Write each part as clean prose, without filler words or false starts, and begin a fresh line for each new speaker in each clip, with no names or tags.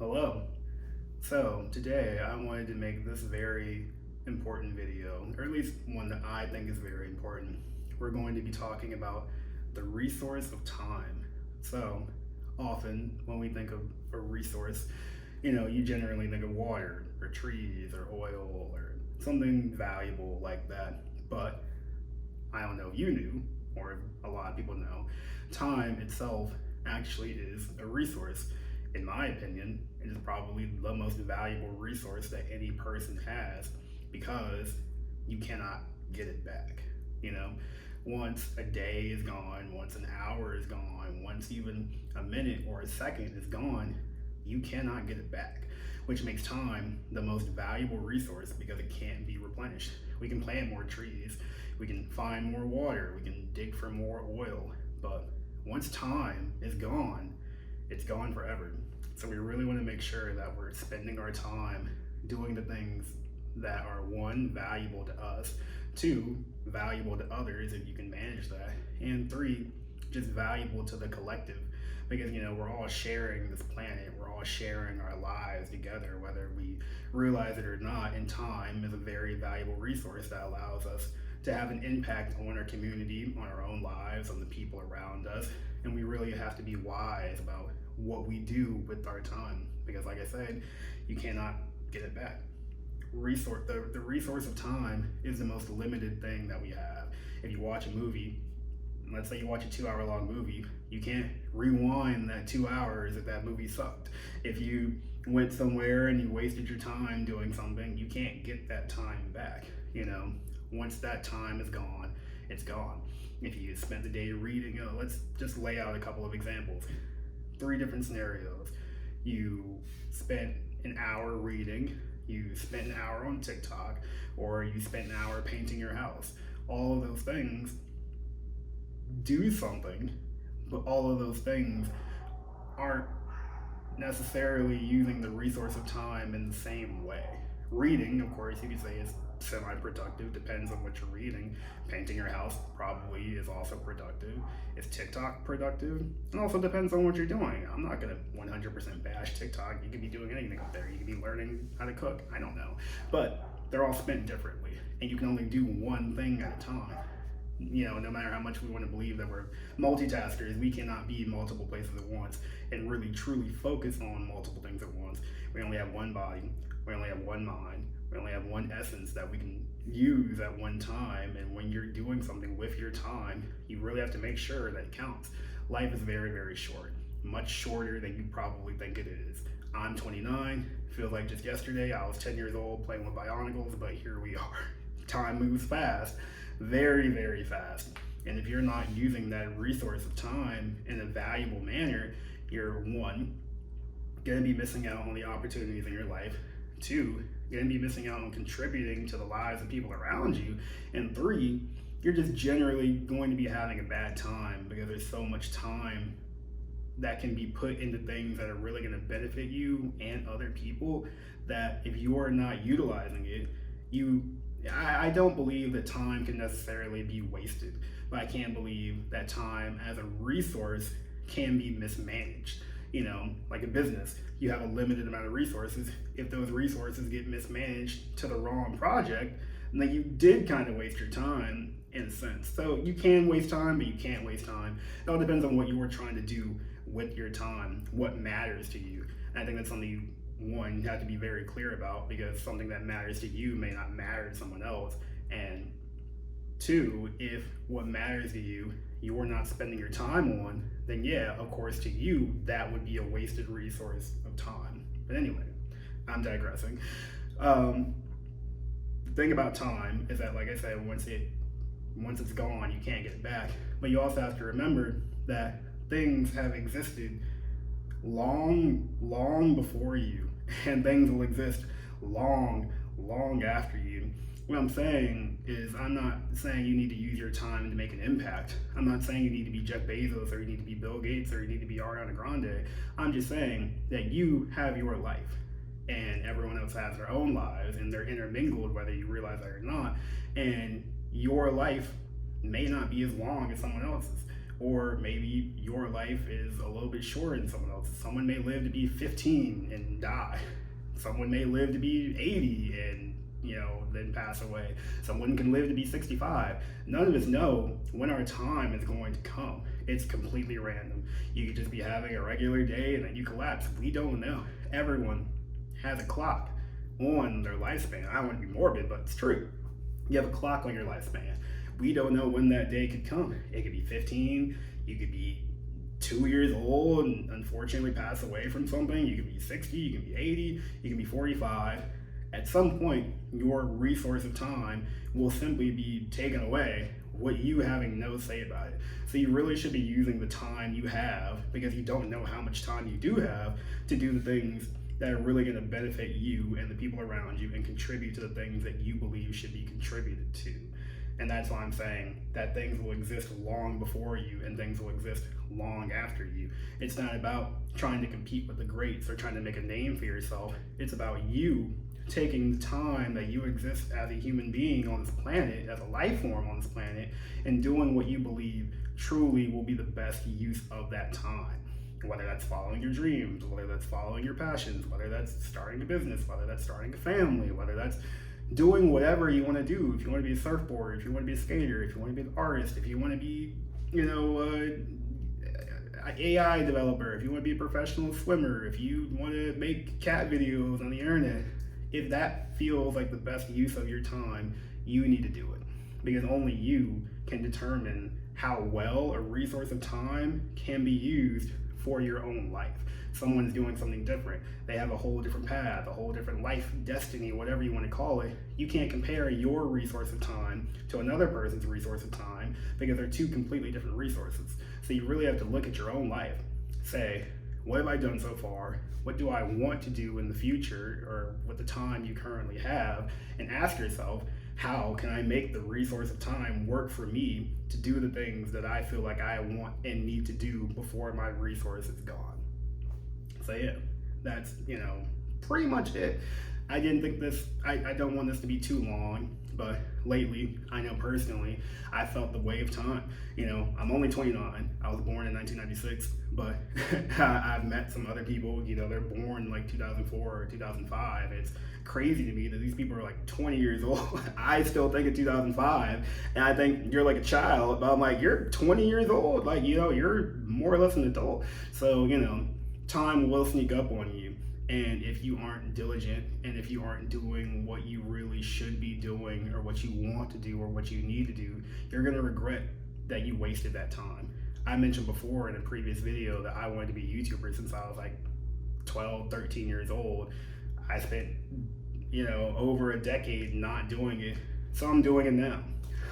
Hello. So today I wanted to make this very important video, or at least one that I think is very important. We're going to be talking about the resource of time. So often when we think of a resource, you generally think of water or trees or oil or something valuable like that. But I don't know if you knew, or if a lot of people know, time itself actually is a resource. In my opinion, it is probably the most valuable resource that any person has because you cannot get it back. You know, once a day is gone, once an hour is gone, once even a minute or a second is gone, you cannot get it back, which makes time the most valuable resource because it can't be replenished. We can plant more trees, we can find more water, we can dig for more oil, but once time is gone, it's gone forever. So we really want to make sure that we're spending our time doing the things that are one, valuable to us, two, valuable to others if you can manage that, and three, just valuable to the collective. Because we're all sharing this planet, we're all sharing our lives together, whether we realize it or not, and time is a very valuable resource that allows us to have an impact on our community, on our own lives, on the people around us. And we really have to be wise about what we do with our time. Because like I said, you cannot get it back. The resource of time is the most limited thing that we have. If you watch a movie, let's say you watch a 2 hour long movie, you can't rewind that 2 hours if that movie sucked. If you went somewhere and you wasted your time doing something, you can't get that time back. Once that time is gone, it's gone. If you spent the day reading, let's just lay out a couple of examples. 3 different scenarios. You spent an hour reading, you spent an hour on TikTok, or you spent an hour painting your house. All of those things do something, but all of those things aren't necessarily using the resource of time in the same way. Reading, of course, you could say is semi-productive, depends on what you're reading. Painting your house probably is also productive. Is TikTok productive? It also depends on what you're doing. I'm not gonna 100% bash TikTok. You could be doing anything up there. You could be learning how to cook. I don't know. But they're all spent differently, and you can only do one thing at a time. No matter how much we want to believe that we're multitaskers, we cannot be multiple places at once and really truly focus on multiple things at once. We only have one body, we only have one mind, we only have one essence that we can use at one time. And when you're doing something with your time, you really have to make sure that it counts. Life is very, very short, much shorter than you probably think it is. I'm 29, feels like just yesterday I was 10 years old playing with Bionicles, but here we are. Time moves fast, very, very fast. And if you're not using that resource of time in a valuable manner, you're one, gonna be missing out on the opportunities in your life. Two, you're gonna be missing out on contributing to the lives of people around you. And three, you're just generally going to be having a bad time because there's so much time that can be put into things that are really gonna benefit you and other people that if you are not utilizing it, I don't believe that time can necessarily be wasted, but I can believe that time as a resource can be mismanaged. Like a business, you have a limited amount of resources. If those resources get mismanaged to the wrong project, then you did kind of waste your time in a sense. So you can waste time, but you can't waste time. It all depends on what you are trying to do with your time, what matters to you. And I think that's something you have to be very clear about, because something that matters to you may not matter to someone else. And two, if what matters to you you're not spending your time on, then yeah, of course to you that would be a wasted resource of time. But anyway, I'm digressing. The thing about time is that, like I said, once it's gone, you can't get it back. But you also have to remember that things have existed long before you, and things will exist long after you. What I'm saying is, I'm not saying you need to use your time to make an impact. I'm not saying you need to be Jeff Bezos, or you need to be Bill Gates, or you need to be Ariana Grande. I'm just saying that you have your life, and everyone else has their own lives, and they're intermingled whether you realize that or not. And your life may not be as long as someone else's. Or maybe your life is a little bit shorter than someone else's. Someone may live to be 15 and die. Someone may live to be 80 and then pass away. Someone can live to be 65. None of us know when our time is going to come. It's completely random. You could just be having a regular day and then you collapse. We don't know. Everyone has a clock on their lifespan. I don't want to be morbid, but it's true. You have a clock on your lifespan. We don't know when that day could come. It could be 15. You could be 2 years old and unfortunately pass away from something. You could be 60. You can be 80. You can be 45. At some point, your resource of time will simply be taken away, what you having no say about it. So you really should be using the time you have, because you don't know how much time you do have, to do the things that are really going to benefit you and the people around you and contribute to the things that you believe should be contributed to. And that's why I'm saying that things will exist long before you and things will exist long after you. It's not about trying to compete with the greats or trying to make a name for yourself. It's about you taking the time that you exist as a human being on this planet, as a life form on this planet, and doing what you believe truly will be the best use of that time. Whether that's following your dreams, whether that's following your passions, whether that's starting a business, whether that's starting a family, whether that's doing whatever you want to do. If you want to be a surfboarder, if you want to be a skater, if you want to be an artist, if you want to be, an AI developer, if you want to be a professional swimmer, if you want to make cat videos on the internet, if that feels like the best use of your time, you need to do it. Because only you can determine how well a resource of time can be used for your own life. Someone's doing something different. They have a whole different path, a whole different life destiny, whatever you want to call it. You can't compare your resource of time to another person's resource of time because they're two completely different resources. So you really have to look at your own life. Say, what have I done so far? What do I want to do in the future, or with the time you currently have? And ask yourself, how can I make the resource of time work for me to do the things that I feel like I want and need to do before my resource is gone? So yeah, that's, pretty much it. I didn't think I don't want this to be too long, but lately, I know personally, I felt the weight of time. I'm only 29. I was born in 1996, but I've met some other people, they're born like 2004 or 2005. It's crazy to me that these people are like 20 years old. I still think of 2005, and I think you're like a child, but I'm like, you're 20 years old. Like, you're more or less an adult. So, time will sneak up on you. And if you aren't diligent, and if you aren't doing what you really should be doing, or what you want to do, or what you need to do, you're going to regret that you wasted that time. I mentioned before in a previous video that I wanted to be a YouTuber since I was like 12, 13 years old. I spent, over a decade not doing it. So I'm doing it now.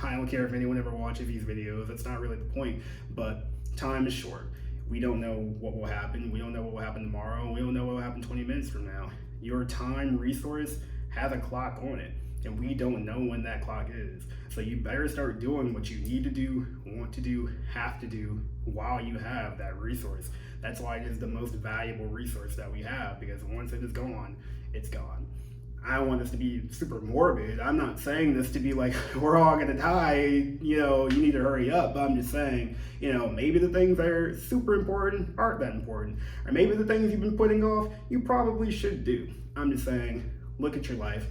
I don't care if anyone ever watches these videos. That's not really the point. But time is short. We don't know what will happen. We don't know what will happen tomorrow. We don't know what will happen 20 minutes from now. Your time resource has a clock on it, and we don't know when that clock is. So you better start doing what you need to do, want to do, have to do while you have that resource. That's why it is the most valuable resource that we have, because once it is gone, it's gone. I don't want this to be super morbid. I'm not saying this to be like, we're all gonna die, you need to hurry up. But I'm just saying, maybe the things that are super important aren't that important. Or maybe the things you've been putting off, you probably should do. I'm just saying, look at your life.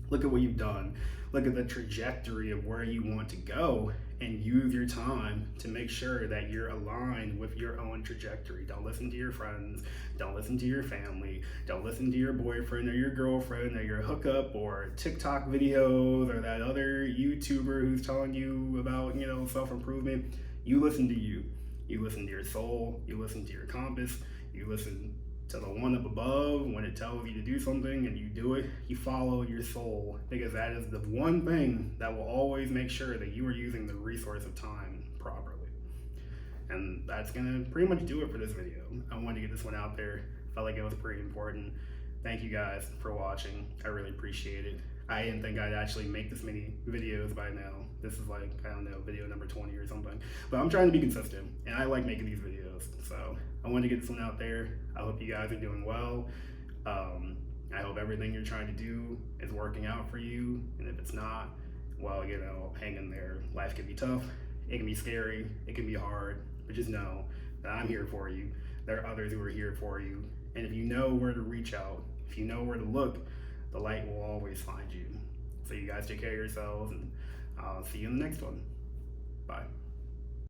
Look at what you've done. Look at the trajectory of where you want to go, and use your time to make sure that you're aligned with your own trajectory. Don't listen to your friends. Don't listen to your family. Don't listen to your boyfriend or your girlfriend or your hookup or TikTok videos or that other YouTuber who's telling you about, self-improvement. You listen to you. You listen to your soul. You listen to your compass. You listen to the one up above. When it tells you to do something and you do it, you follow your soul, because that is the one thing that will always make sure that you are using the resource of time properly. And that's gonna pretty much do it for this video. I wanted to get this one out there. Felt like it was pretty important. Thank you guys for watching. I really appreciate it. I didn't think I'd actually make this many videos by now. This is like, I don't know, video number 20 or something. But I'm trying to be consistent, and I like making these videos. So I wanted to get this one out there. I hope you guys are doing well. I hope everything you're trying to do is working out for you. And if it's not, well, hang in there. Life can be tough. It can be scary, it can be hard, but just know that I'm here for you. There are others who are here for you. And if you know where to reach out, if you know where to look, the light will always find you. So you guys take care of yourselves, and I'll see you in the next one. Bye.